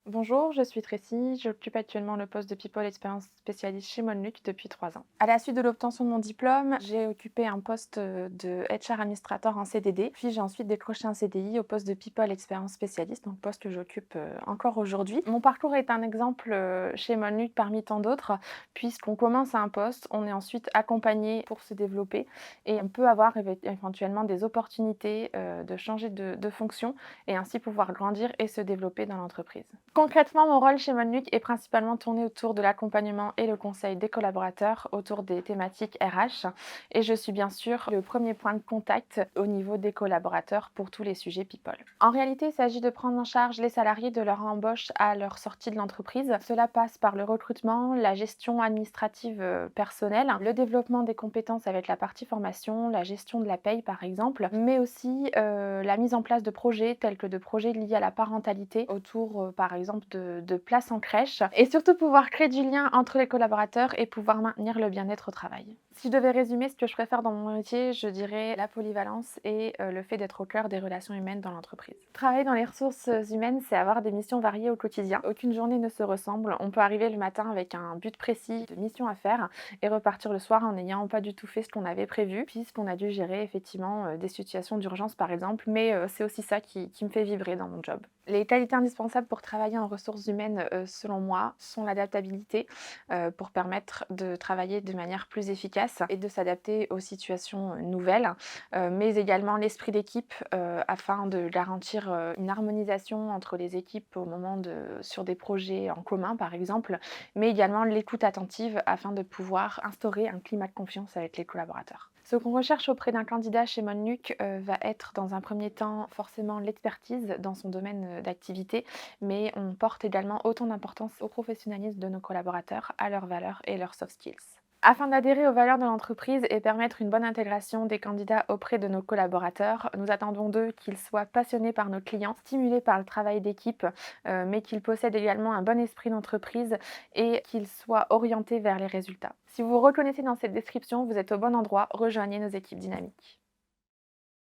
Bonjour, je suis Tracy, j'occupe actuellement le poste de People Experience spécialiste chez Monluc depuis 3 ans. À la suite de l'obtention de mon diplôme, j'ai occupé un poste de HR administrateur en CDD, puis j'ai ensuite décroché un CDI au poste de People Experience spécialiste, donc poste que j'occupe encore aujourd'hui. Mon parcours est un exemple chez Monluc parmi tant d'autres, puisqu'on commence à un poste, on est ensuite accompagné pour se développer et on peut avoir éventuellement des opportunités de changer de fonction et ainsi pouvoir grandir et se développer dans l'entreprise. Concrètement, mon rôle chez Monluc est principalement tourné autour de l'accompagnement et le conseil des collaborateurs autour des thématiques RH et je suis bien sûr le premier point de contact au niveau des collaborateurs pour tous les sujets people. En réalité, il s'agit de prendre en charge les salariés de leur embauche à leur sortie de l'entreprise. Cela passe par le recrutement, la gestion administrative personnelle, le développement des compétences avec la partie formation, la gestion de la paye par exemple, mais aussi la mise en place de projets tels que de projets liés à la parentalité autour par exemple de places en crèche et surtout pouvoir créer du lien entre les collaborateurs et pouvoir maintenir le bien-être au travail. Si je devais résumer ce que je préfère dans mon métier, je dirais la polyvalence et le fait d'être au cœur des relations humaines dans l'entreprise. Travailler dans les ressources humaines, c'est avoir des missions variées au quotidien. Aucune journée ne se ressemble. On peut arriver le matin avec un but précis de mission à faire et repartir le soir en n'ayant pas du tout fait ce qu'on avait prévu, puisqu'on a dû gérer effectivement des situations d'urgence par exemple, mais c'est aussi ça qui me fait vibrer dans mon job. Les qualités indispensables pour travailler en ressources humaines, selon moi, sont l'adaptabilité, pour permettre de travailler de manière plus efficace et de s'adapter aux situations, nouvelles, mais également l'esprit d'équipe, afin de garantir, une harmonisation entre les équipes au moment sur des projets en commun par exemple, mais également l'écoute attentive afin de pouvoir instaurer un climat de confiance avec les collaborateurs. Ce qu'on recherche auprès d'un candidat chez Monluc, va être dans un premier temps forcément l'expertise dans son domaine, d'activité, mais on porte également autant d'importance au professionnalisme de nos collaborateurs, à leurs valeurs et leurs soft skills. Afin d'adhérer aux valeurs de l'entreprise et permettre une bonne intégration des candidats auprès de nos collaborateurs, nous attendons d'eux qu'ils soient passionnés par nos clients, stimulés par le travail d'équipe, mais qu'ils possèdent également un bon esprit d'entreprise et qu'ils soient orientés vers les résultats. Si vous vous reconnaissez dans cette description, vous êtes au bon endroit, rejoignez nos équipes dynamiques.